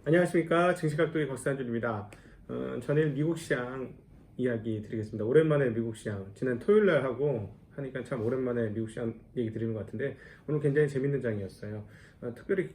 안녕하십니까. 증시각도의 박사준입니다. 전일 미국 시장 이야기 드리겠습니다. 오랜만에 미국 시장, 지난 토요일 날 하고 하니까 참 오랜만에 미국 시장 얘기 드리는 것 같은데, 오늘 굉장히 재밌는 장이었어요. 특별히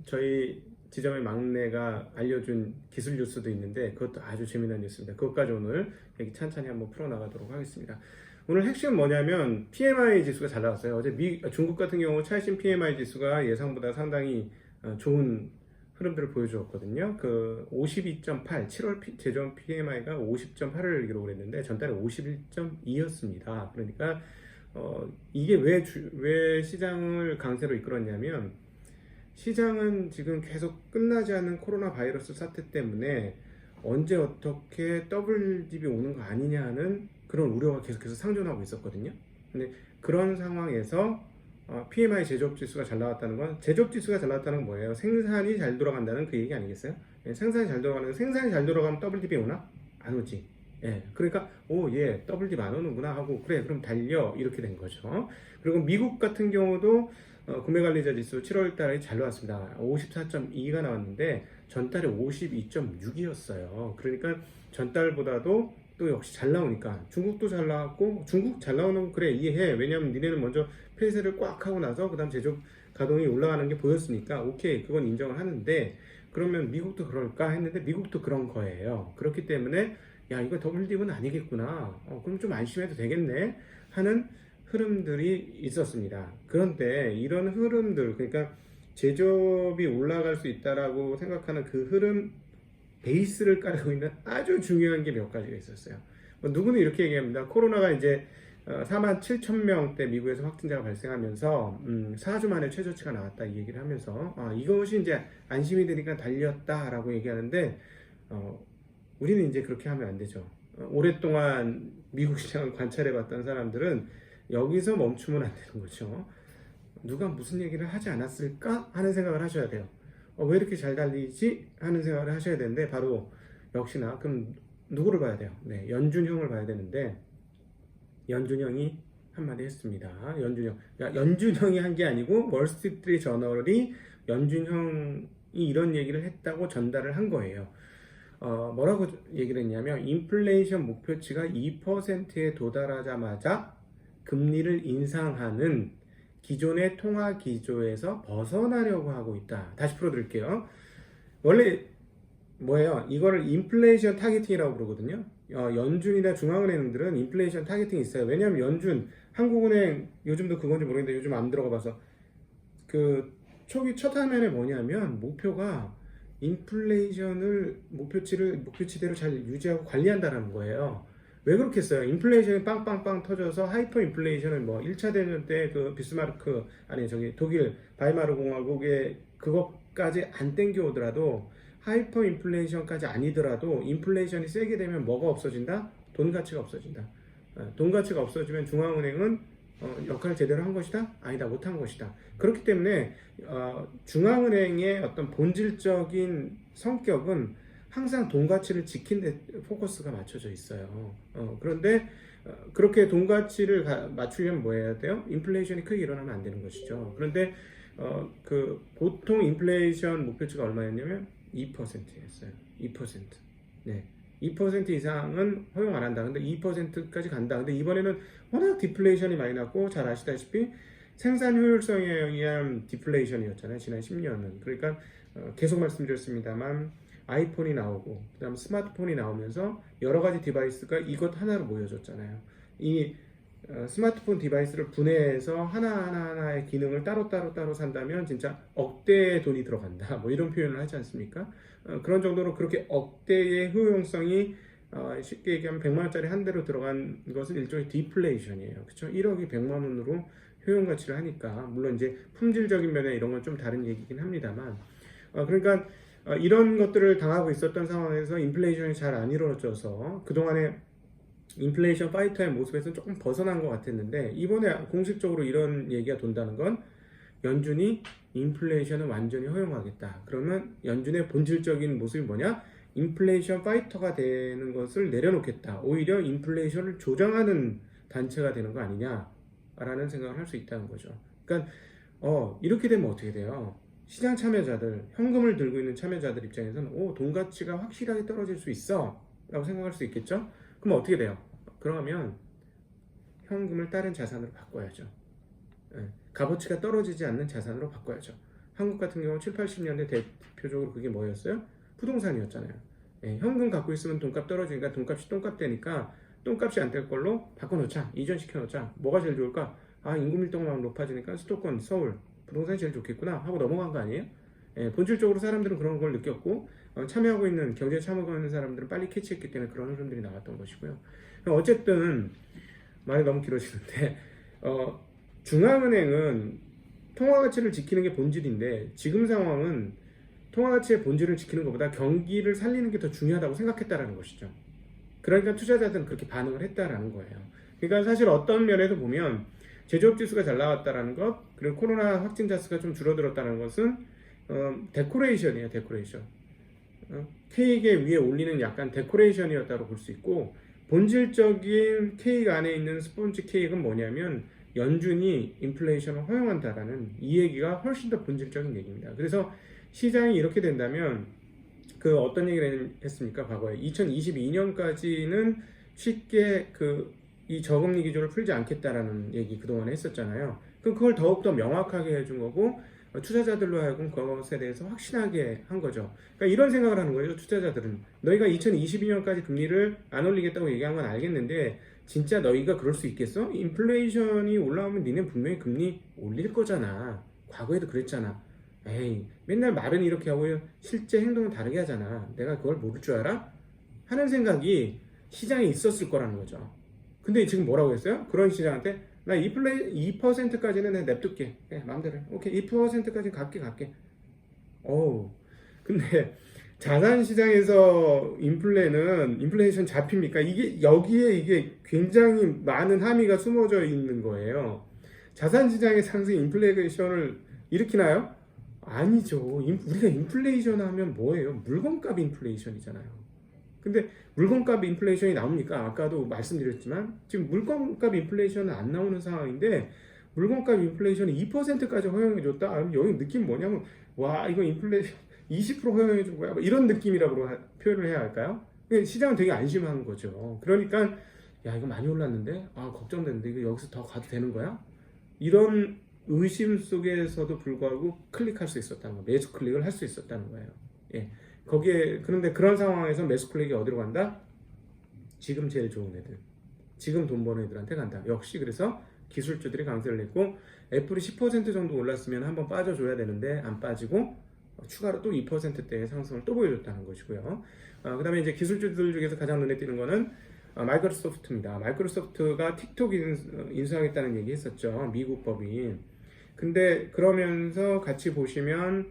저희 지점의 막내가 알려준 기술 뉴스도 있는데, 그것도 아주 재미난 뉴스입니다. 그것까지 오늘 얘기 찬찬히 한번 풀어나가도록 하겠습니다. 오늘 핵심은 뭐냐면 PMI 지수가 잘 나왔어요. 어제 중국 같은 경우 최신 PMI 지수가 예상보다 상당히 좋은 흐름들을 보여주었거든요. 그 52.8, 7월 제조업 PMI가 50.8을 기록을 했는데 전달에 51.2였습니다. 그러니까 이게 왜 시장을 강세로 이끌었냐면, 시장은 지금 계속 끝나지 않는 코로나 바이러스 사태 때문에 언제 어떻게 더블 딥이 오는 거 아니냐 하는 그런 우려가 계속해서 상존하고 있었거든요. 근데 그런 상황에서 PMI 제조업 지수가 잘 나왔다는 건, 제조업 지수가 잘 나왔다는 건 뭐예요? 생산이 잘 돌아간다는 그 얘기 아니겠어요? 예, 생산이 잘 돌아가는, 생산이 잘 돌아가면 더블 딥이 오나? 안 오지. 예, 그러니까 더블 딥 안 오는구나 하고, 그래 그럼 달려, 이렇게 된 거죠. 그리고 미국 같은 경우도 구매관리자 지수 7월 달에 잘 나왔습니다. 54.2가 나왔는데 전달에 52.6이었어요. 그러니까 전달보다도 또 역시 잘 나오니까 중국도 잘 나왔고, 중국 잘 나오는 거 그래 이해해. 왜냐면 니네는 먼저 폐쇄를 꽉 하고 나서 그 다음 제조 가동이 올라가는 게 보였으니까 오케이, 그건 인정을 하는데, 그러면 미국도 그럴까 했는데 미국도 그런 거예요. 그렇기 때문에 야, 이거 더블 딥은 아니겠구나, 그럼 좀 안심해도 되겠네 하는 흐름들이 있었습니다. 그런데 이런 흐름들, 그러니까 제조업이 올라갈 수 있다라고 생각하는 그 흐름 베이스를 깔고 있는 아주 중요한 게 몇 가지가 있었어요. 누구는 이렇게 얘기합니다. 코로나가 이제 4만 7천 명대 미국에서 확진자가 발생하면서 4주 만에 최저치가 나왔다, 이 얘기를 하면서 이것이 이제 안심이 되니까 달렸다라고 얘기하는데, 우리는 이제 그렇게 하면 안 되죠. 오랫동안 미국 시장을 관찰해봤던 사람들은 여기서 멈추면 안 되는 거죠. 누가 무슨 얘기를 하지 않았을까 하는 생각을 하셔야 돼요. 왜 이렇게 잘 달리지 하는 생각을 하셔야 되는데, 바로 역시나 그럼 누구를 봐야 돼요? 네, 연준형을 봐야 되는데, 연준형이 한마디 했습니다. 연준형이 한 게 아니고 월스트리트 저널이 연준형이 이런 얘기를 했다고 전달을 한 거예요. 뭐라고 얘기를 했냐면, 인플레이션 목표치가 2%에 도달하자마자 금리를 인상하는 기존의 통화 기조에서 벗어나려고 하고 있다. 다시 풀어드릴게요. 원래 뭐예요? 이거를 인플레이션 타겟팅이라고 부르거든요. 연준이나 중앙은행들은 인플레이션 타겟팅이 있어요. 왜냐하면 한국은행 요즘도 그건지 모르겠는데 요즘 안 들어가 봐서, 그 초기 첫 화면에 뭐냐면 목표가 인플레이션을 목표치대로 잘 유지하고 관리한다는 거예요. 왜 그렇겠어요? 인플레이션이 빵빵빵 터져서 하이퍼 인플레이션은 뭐 1차 대전 때 그 비스마르크, 아니 저기 독일 바이마르 공화국의 그것까지 안 땡겨오더라도, 하이퍼 인플레이션까지 아니더라도 인플레이션이 세게 되면 뭐가 없어진다? 돈 가치가 없어진다. 돈 가치가 없어지면 중앙은행은 역할을 제대로 한 것이다? 아니다, 못한 것이다. 그렇기 때문에 중앙은행의 어떤 본질적인 성격은 항상 돈 가치를 지킨 데 포커스가 맞춰져 있어요. 그런데 그렇게 돈 가치를 맞추려면 뭐 해야 돼요? 인플레이션이 크게 일어나면 안 되는 것이죠. 그런데 그 보통 인플레이션 목표치가 얼마였냐면 2%였어요. 2%. 네. 2% 이상은 허용 안 한다. 근데 2%까지 간다. 근데 이번에는 워낙 디플레이션이 많이 났고, 잘 아시다시피 생산 효율성에 의한 디플레이션이었잖아요, 지난 10년은. 그러니까 계속 말씀드렸습니다만, 아이폰이 나오고 그다음 스마트폰이 나오면서 여러 가지 디바이스가 이것 하나로 모여졌잖아요. 이 스마트폰 디바이스를 분해해서 하나하나의 기능을 따로 산다면 진짜 억대의 돈이 들어간다, 뭐 이런 표현을 하지 않습니까? 그런 정도로 그렇게 억대의 효용성이, 쉽게 얘기하면 100만 원짜리 한 대로 들어간 것은 일종의 디플레이션이에요. 그렇죠? 1억이 100만 원으로 효용 가치를 하니까, 물론 이제 품질적인 면에 이런 건 좀 다른 얘기긴 합니다만, 그러니까 이런 것들을 당하고 있었던 상황에서 인플레이션이 잘 안 이루어져서 그동안에 인플레이션 파이터의 모습에서 조금 벗어난 것 같았는데, 이번에 공식적으로 이런 얘기가 돈다는 건 연준이 인플레이션을 완전히 허용하겠다. 그러면 연준의 본질적인 모습이 뭐냐? 인플레이션 파이터가 되는 것을 내려놓겠다. 오히려 인플레이션을 조정하는 단체가 되는 거 아니냐라는 생각을 할 수 있다는 거죠. 그러니까 이렇게 되면 어떻게 돼요? 시장 참여자들, 현금을 들고 있는 참여자들 입장에서는 돈 가치가 확실하게 떨어질 수 있어 라고 생각할 수 있겠죠. 그럼 어떻게 돼요? 그러면 현금을 다른 자산으로 바꿔야죠. 값어치가 떨어지지 않는 자산으로 바꿔야죠. 한국 같은 경우 7, 80년대 대표적으로 그게 뭐였어요? 부동산이었잖아요. 현금 갖고 있으면 돈값 떨어지니까 돈값이 똥값 되니까 똥값이 안 될 걸로 바꿔놓자, 이전시켜놓자. 뭐가 제일 좋을까? 인구 밀도가 높아지니까 수도권, 서울 부동산이 제일 좋겠구나 하고 넘어간 거 아니에요? 본질적으로 사람들은 그런 걸 느꼈고 참여하고 있는 경제에 참여하고 있는 사람들은 빨리 캐치했기 때문에 그런 흐름들이 나왔던 것이고요. 어쨌든 말이 너무 길어지는데 중앙은행은 통화가치를 지키는 게 본질인데 지금 상황은 통화가치의 본질을 지키는 것보다 경기를 살리는 게 더 중요하다고 생각했다라는 것이죠. 그러니까 투자자들은 그렇게 반응을 했다라는 거예요. 그러니까 사실 어떤 면에서 보면 제조업 지수가 잘 나왔다라는 것, 그리고 코로나 확진자 수가 좀 줄어들었다는 것은 데코레이션이에요, 데코레이션. 케이크 위에 올리는 약간 데코레이션이었다고 볼 수 있고, 본질적인 케이크 안에 있는 스폰지 케이크는 뭐냐면 연준이 인플레이션을 허용한다라는 이 얘기가 훨씬 더 본질적인 얘기입니다. 그래서 시장이 이렇게 된다면 어떤 얘기를 했습니까? 과거에 2022년까지는 쉽게 이 저금리 기조를 풀지 않겠다라는 얘기 그동안 했었잖아요. 그걸 더욱더 명확하게 해준 거고 투자자들로 하여금 그것에 대해서 확신하게 한 거죠. 그러니까 이런 생각을 하는 거예요. 투자자들은 너희가 2022년까지 금리를 안 올리겠다고 얘기한 건 알겠는데 진짜 너희가 그럴 수 있겠어? 인플레이션이 올라오면 니네 분명히 금리 올릴 거잖아. 과거에도 그랬잖아. 에이, 맨날 말은 이렇게 하고 실제 행동은 다르게 하잖아. 내가 그걸 모를 줄 알아? 하는 생각이 시장에 있었을 거라는 거죠. 근데 지금 뭐라고 했어요? 그런 시장한테 나 2%까지는 내가 냅둘게. 마음대로 해. 오케이, 2%까지 갈게. 근데 자산시장에서 인플레이션 잡힙니까? 여기에 여기에 많은 함의가 숨어져 있는 거예요. 자산시장의 상승이 인플레이션을 일으키나요? 아니죠. 우리가 인플레이션 하면 뭐예요? 물건값 인플레이션이잖아요. 근데 물건값 인플레이션이 나옵니까? 아까도 말씀드렸지만 지금 물건값 인플레이션은 안 나오는 상황인데 물건값 인플레이션이 2%까지 허용해줬다? 여기 느낌 뭐냐면 와 이거 인플레이션 20% 허용해준 거야? 이런 느낌이라고 표현을 해야 할까요? 시장은 되게 안심한 거죠. 그러니까 야 이거 많이 올랐는데 걱정되는데 이거 여기서 더 가도 되는 거야? 이런 의심 속에서도 불구하고 클릭할 수 있었다는 거예요. 매수 클릭을 할 수 있었다는 거예요. 그런데 그런 상황에서 매수 클릭이 어디로 간다? 지금 제일 좋은 애들, 지금 돈 버는 애들한테 간다. 역시 그래서 기술주들이 강세를 냈고 애플이 10% 정도 올랐으면 한번 빠져줘야 되는데 안 빠지고 추가로 또 2%대의 상승을 또 보여줬다는 것이고요. 그 다음에 이제 기술주들 중에서 가장 눈에 띄는 거는 마이크로소프트입니다. 마이크로소프트가 틱톡 인수하겠다는 얘기 했었죠. 미국 법인. 근데 그러면서 같이 보시면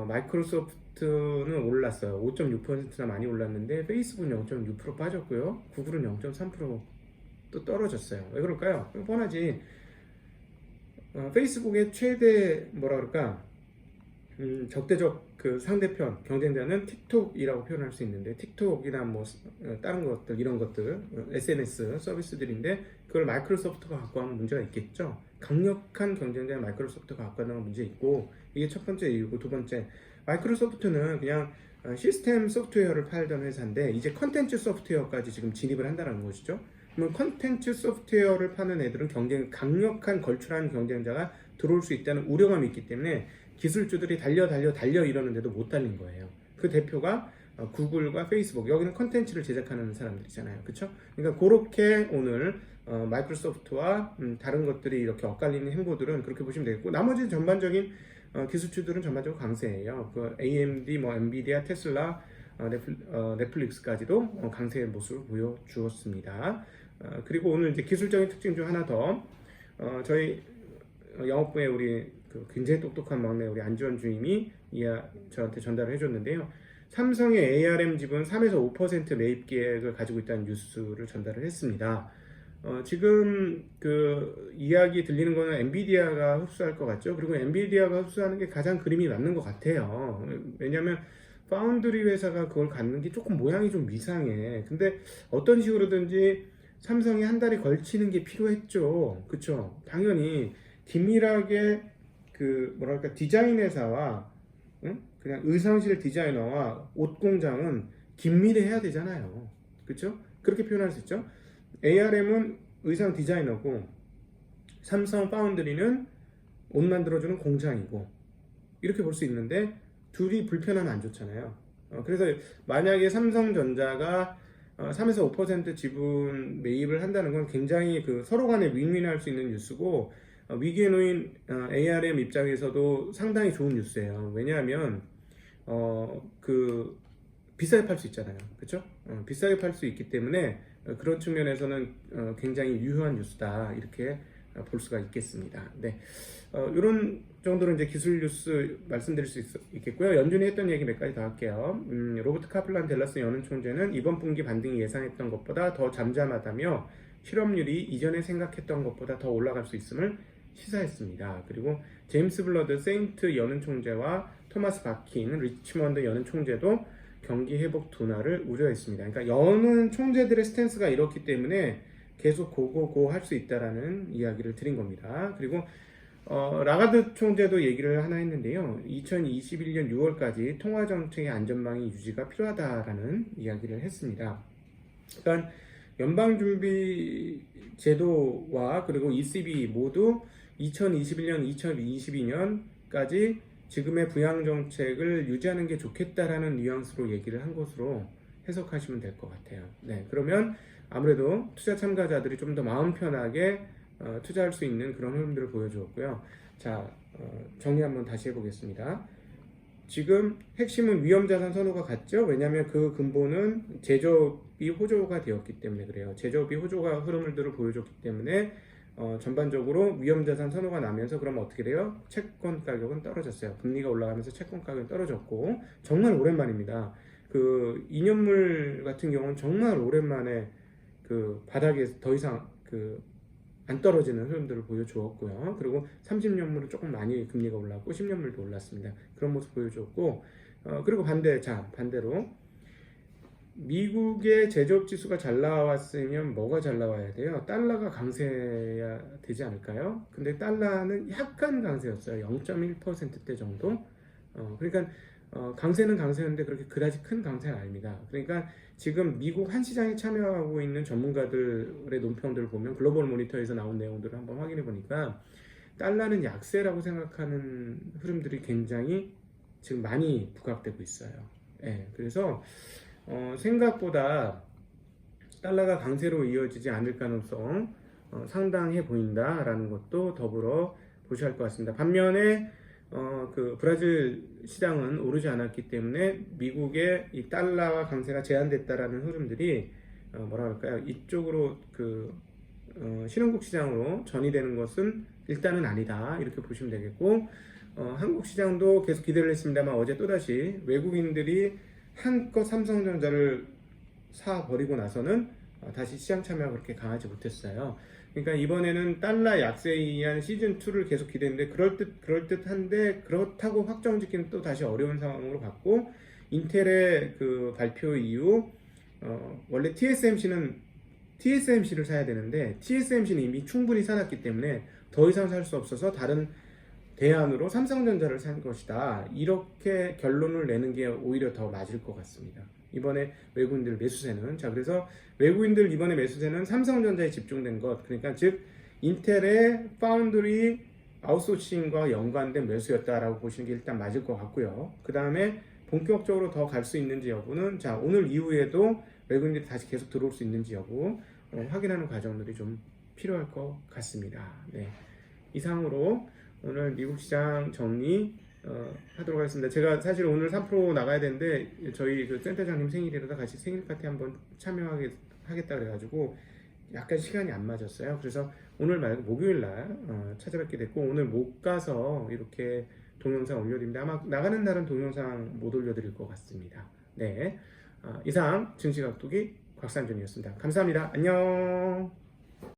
마이크로소프트는 올랐어요. 5.6%나 많이 올랐는데 페이스북은 0.6% 빠졌고요. 구글은 0.3%또 떨어졌어요. 왜 그럴까요? 뻔하지. 페이스북의 최대 적대적 상대편 경쟁자는 틱톡이라고 표현할 수 있는데 틱톡이나 다른 것들 이런 것들 SNS 서비스들인데 그걸 마이크로소프트가 갖고 하면 문제가 있겠죠. 강력한 경쟁자인 마이크로소프트가 갖고 하는 문제 있고 이게 첫 번째 이유고 두 번째 마이크로소프트는 그냥 시스템 소프트웨어를 팔던 회사인데 이제 컨텐츠 소프트웨어까지 지금 진입을 한다는 것이죠. 그러면 컨텐츠 소프트웨어를 파는 애들은 강력한 걸출한 경쟁자가 들어올 수 있다는 우려감이 있기 때문에 기술주들이 달려 이러는데도 못 달린 거예요. 그 대표가 구글과 페이스북, 여기는 컨텐츠를 제작하는 사람들이잖아요. 그렇죠? 그러니까 그렇게 오늘 마이크로소프트와 다른 것들이 이렇게 엇갈리는 행보들은 그렇게 보시면 되겠고 나머지 전반적인 기술주들은 전반적으로 강세예요. AMD, 엔비디아, 테슬라, 넷플릭스까지도 강세의 모습을 보여주었습니다. 그리고 오늘 이제 기술적인 특징 중 하나 더 저희 영업부의 우리 굉장히 똑똑한 막내 우리 안지원 주임이 저한테 전달을 해줬는데요. 삼성의 ARM 지분 3에서 5% 매입 계획을 가지고 있다는 뉴스를 전달을 했습니다. 지금 이야기 들리는 거는 엔비디아가 흡수할 것 같죠. 그리고 엔비디아가 흡수하는 게 가장 그림이 맞는 것 같아요. 왜냐하면 파운드리 회사가 그걸 갖는 게 조금 모양이 좀 이상해. 근데 어떤 식으로든지 삼성이 한 달에 걸치는 게 필요했죠. 그쵸? 당연히 긴밀하게 그 뭐랄까 디자인 회사와 응? 그냥 의상실 디자이너와 옷 공장은 긴밀해야 되잖아요. 그렇죠? 그렇게 표현할 수 있죠. ARM은 의상 디자이너고 삼성 파운드리는 옷 만들어주는 공장이고 이렇게 볼 수 있는데 둘이 불편하면 안 좋잖아요. 그래서 만약에 삼성전자가 3에서 5% 지분 매입을 한다는 건 굉장히 그 서로 간에 윈윈할 수 있는 뉴스고 위기에 놓인 ARM 입장에서도 상당히 좋은 뉴스예요. 왜냐하면 그 비싸게 팔 수 있잖아요. 그렇죠? 비싸게 팔 수 있기 때문에 그런 측면에서는 굉장히 유효한 뉴스다 이렇게 볼 수가 있겠습니다. 네, 이런 정도로 이제 기술 뉴스 말씀드릴 수 있겠고요. 연준이 했던 얘기 몇 가지 더 할게요. 로버트 카플란 댈러스 연은 총재는 이번 분기 반등이 예상했던 것보다 더 잠잠하다며 실업률이 이전에 생각했던 것보다 더 올라갈 수 있음을 시사했습니다. 그리고 제임스 블러드 세인트 연은 총재와 토마스 바킨 리치먼드 연은 총재도 경기 회복 둔화를 우려했습니다. 그러니까 연은 총재들의 스탠스가 이렇기 때문에 계속 고고고 할 수 있다라는 이야기를 드린 겁니다. 그리고 라가드 총재도 얘기를 하나 했는데요. 2021년 6월까지 통화정책의 안전망이 유지가 필요하다라는 이야기를 했습니다. 그러니까 연방준비제도와 그리고 ECB 모두 2021년, 2022년까지 지금의 부양정책을 유지하는 게 좋겠다라는 뉘앙스로 얘기를 한 것으로 해석하시면 될 것 같아요. 네, 그러면 아무래도 투자 참가자들이 좀 더 마음 편하게 투자할 수 있는 그런 흐름들을 보여주었고요. 자, 정리 한번 다시 해보겠습니다. 지금 핵심은 위험자산 선호가 같죠? 왜냐하면 그 근본은 제조업이 호조가 되었기 때문에 그래요. 제조업이 호조가 흐름들을 보여줬기 때문에 전반적으로 위험자산 선호가 나면서 그러면 어떻게 돼요? 채권 가격은 떨어졌어요. 금리가 올라가면서 채권 가격은 떨어졌고 정말 오랜만입니다. 그 2년물 같은 경우는 정말 오랜만에 그 바닥에 더 이상 그 안 떨어지는 흐름들을 보여주었고요. 그리고 30년물은 조금 많이 금리가 올랐고 10년물도 올랐습니다. 그런 모습 보여주었고 그리고 반대로 미국의 제조업 지수가 잘 나왔으면 뭐가 잘 나와야 돼요? 달러가 강세야 되지 않을까요? 근데 달러는 약간 강세였어요. 0.1%대 정도. 그러니까 강세는 강세였는데 그렇게 그다지 큰 강세는 아닙니다. 그러니까 지금 미국 한 시장에 참여하고 있는 전문가들의 논평들을 보면 글로벌 모니터에서 나온 내용들을 한번 확인해 보니까 달러는 약세라고 생각하는 흐름들이 굉장히 지금 많이 부각되고 있어요. 예, 그래서 생각보다 달러가 강세로 이어지지 않을 가능성 상당해 보인다라는 것도 더불어 보셔야 할 것 같습니다. 반면에 그 브라질 시장은 오르지 않았기 때문에 미국의 이 달러와 강세가 제한됐다라는 흐름들이 뭐라 할까요? 이쪽으로 그 신흥국 시장으로 전이되는 것은 일단은 아니다 이렇게 보시면 되겠고 한국 시장도 계속 기대를 했습니다만 어제 또다시 외국인들이 한껏 삼성전자를 사 버리고 나서는 다시 시장 참여가 그렇게 강하지 못했어요. 그러니까 이번에는 달러 약세에 의한 시즌2를 계속 기대했는데 그럴듯한데 그렇다고 확정짓기는 또 다시 어려운 상황으로 갔고 인텔의 그 발표 이후 원래 TSMC를 사야 되는데 TSMC는 이미 충분히 사놨기 때문에 더 이상 살 수 없어서 다른 대안으로 삼성전자를 산 것이다. 이렇게 결론을 내는 게 오히려 더 맞을 것 같습니다. 이번에 외국인들 매수세는 그래서 외국인들 이번에 매수세는 삼성전자에 집중된 것 그러니까 즉 인텔의 파운드리 아웃소싱과 연관된 매수였다라고 보시는 게 일단 맞을 것 같고요. 그 다음에 본격적으로 더 갈 수 있는지 여부는 오늘 이후에도 외국인들이 다시 계속 들어올 수 있는지 여부 확인하는 과정들이 좀 필요할 것 같습니다. 네, 이상으로 오늘 미국 시장 정리 하도록 하겠습니다. 제가 사실 오늘 3% 나가야 되는데 저희 그 센터장님 생일이라서 같이 생일 파티 한번 참여하겠다 그래가지고 약간 시간이 안 맞았어요. 그래서 오늘 말고 목요일날 찾아뵙게 됐고 오늘 못 가서 이렇게 동영상 올려드립니다. 아마 나가는 날은 동영상 못 올려드릴 것 같습니다. 네, 이상 증시각도기 곽상준이었습니다. 감사합니다. 안녕.